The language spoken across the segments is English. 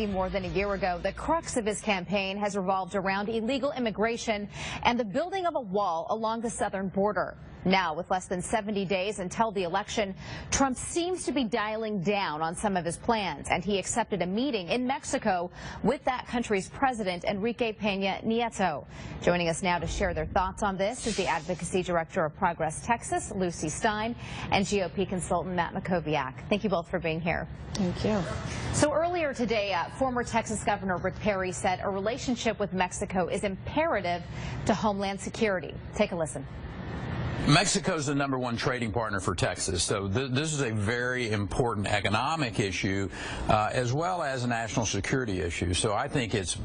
More than a year ago, the crux of his campaign has revolved around illegal immigration and the building of a wall along the southern border. Now, with less than 70 days until the election, Trump seems to be dialing down on some of his plans, and he accepted a meeting in Mexico with that country's president, Enrique Peña Nieto. Joining us now to share their thoughts on this is the Advocacy Director of Progress Texas, Lucy Stein, and GOP consultant Matt Mackowiak. Thank you both for being here. Thank you. So earlier today, former Texas Governor Rick Perry said a relationship with Mexico is imperative to Homeland Security. Take a listen. Mexico is the #1 trading partner for Texas, so this is a very important economic issue as well as a national security issue. So I think it's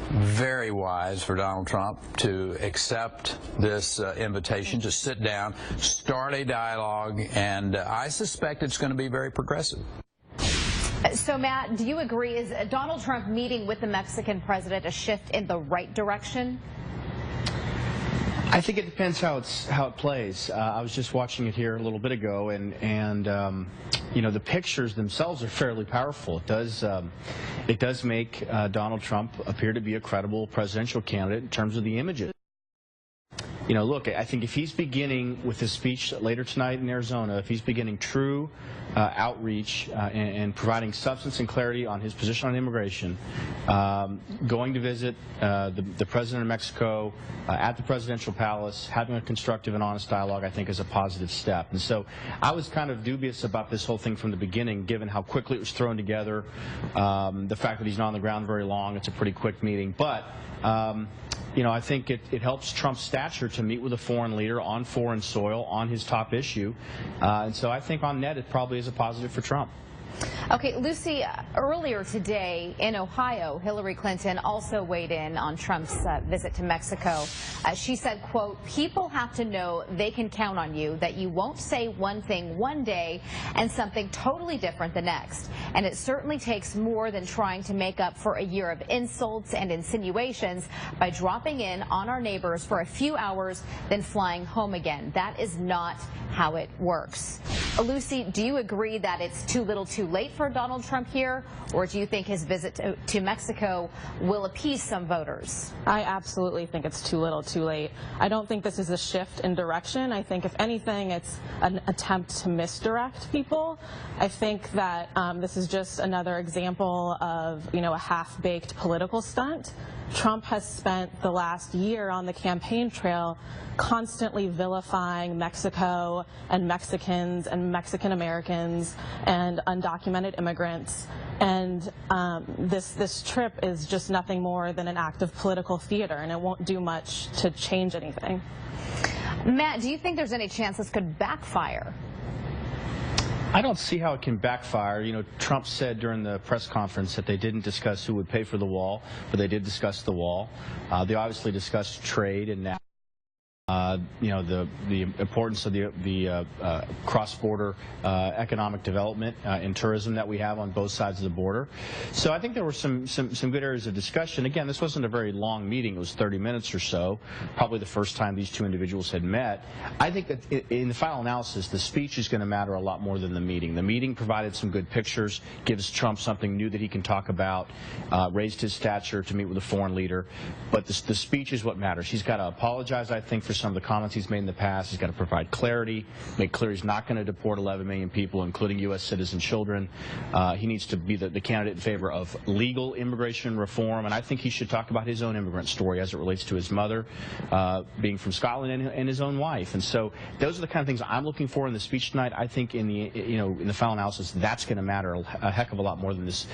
very wise for Donald Trump to accept this invitation to sit down, start a dialogue, and I suspect it's going to be very progressive. So, Matt, do you agree? Is Donald Trump meeting with the Mexican president a shift in the right direction? I think it depends how it plays. I was just watching it here a little bit ago, and you know, the pictures themselves are fairly powerful. It does make Donald Trump appear to be a credible presidential candidate in terms of the images. You know, look, I think if he's beginning with his speech later tonight in Arizona, if he's beginning true outreach and providing substance and clarity on his position on immigration, going to visit the president of Mexico at the presidential palace, having a constructive and honest dialogue, I think is a positive step. And so I was kind of dubious about this whole thing from the beginning, given how quickly it was thrown together, the fact that he's not on the ground very long. It's a pretty quick meeting. But you know, I think it helps Trump's stature to meet with a foreign leader on foreign soil on his top issue. And so I think on net it probably is a positive for Trump. Okay, Lucy, earlier today in Ohio, Hillary Clinton also weighed in on Trump's visit to Mexico. She said, quote, "People have to know they can count on you, that you won't say one thing one day and something totally different the next. And it certainly takes more than trying to make up for a year of insults and insinuations by dropping in on our neighbors for a few hours, then flying home again. That is not how it works." Lucy, do you agree that it's too little too late for Donald Trump here, or do you think his visit to Mexico will appease some voters? I absolutely think it's too little too late. I don't think this is a shift in direction. I think if anything, it's an attempt to misdirect people. I think that this is just another example of, you know, a half-baked political stunt. Trump has spent the last year on the campaign trail constantly vilifying Mexico and Mexicans and Mexican Americans and undocumented immigrants. And this trip is just nothing more than an act of political theater, and it won't do much to change anything. Matt, do you think there's any chance this could backfire? I don't see how it can backfire. You know, Trump said during the press conference that they didn't discuss who would pay for the wall, but they did discuss the wall. They obviously discussed trade and now. You know, the importance of the cross-border economic development and tourism that we have on both sides of the border. So I think there were some good areas of discussion. Again, this wasn't a very long meeting. It was 30 minutes or so, probably the first time these two individuals had met. I think that in the final analysis, the speech is going to matter a lot more than the meeting. The meeting provided some good pictures, gives Trump something new that he can talk about, raised his stature to meet with a foreign leader. But the speech is what matters. He's got to apologize, I think, for some of the comments he's made in the past. He's got to provide clarity, make clear he's not going to deport 11 million people, including U.S. citizen children. He needs to be the candidate in favor of legal immigration reform, and I think he should talk about his own immigrant story as it relates to his mother being from Scotland and his own wife. And so those are the kind of things I'm looking for in the speech tonight. I think in the final analysis, that's going to matter a heck of a lot more than this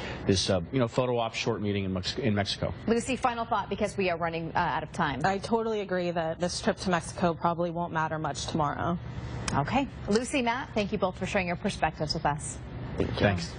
photo op short meeting in Mexico. Lucy, final thought, because we are running out of time. I totally agree that this trip to Mexico probably won't matter much tomorrow. Okay. Lucy, Matt, thank you both for sharing your perspectives with us. Thanks.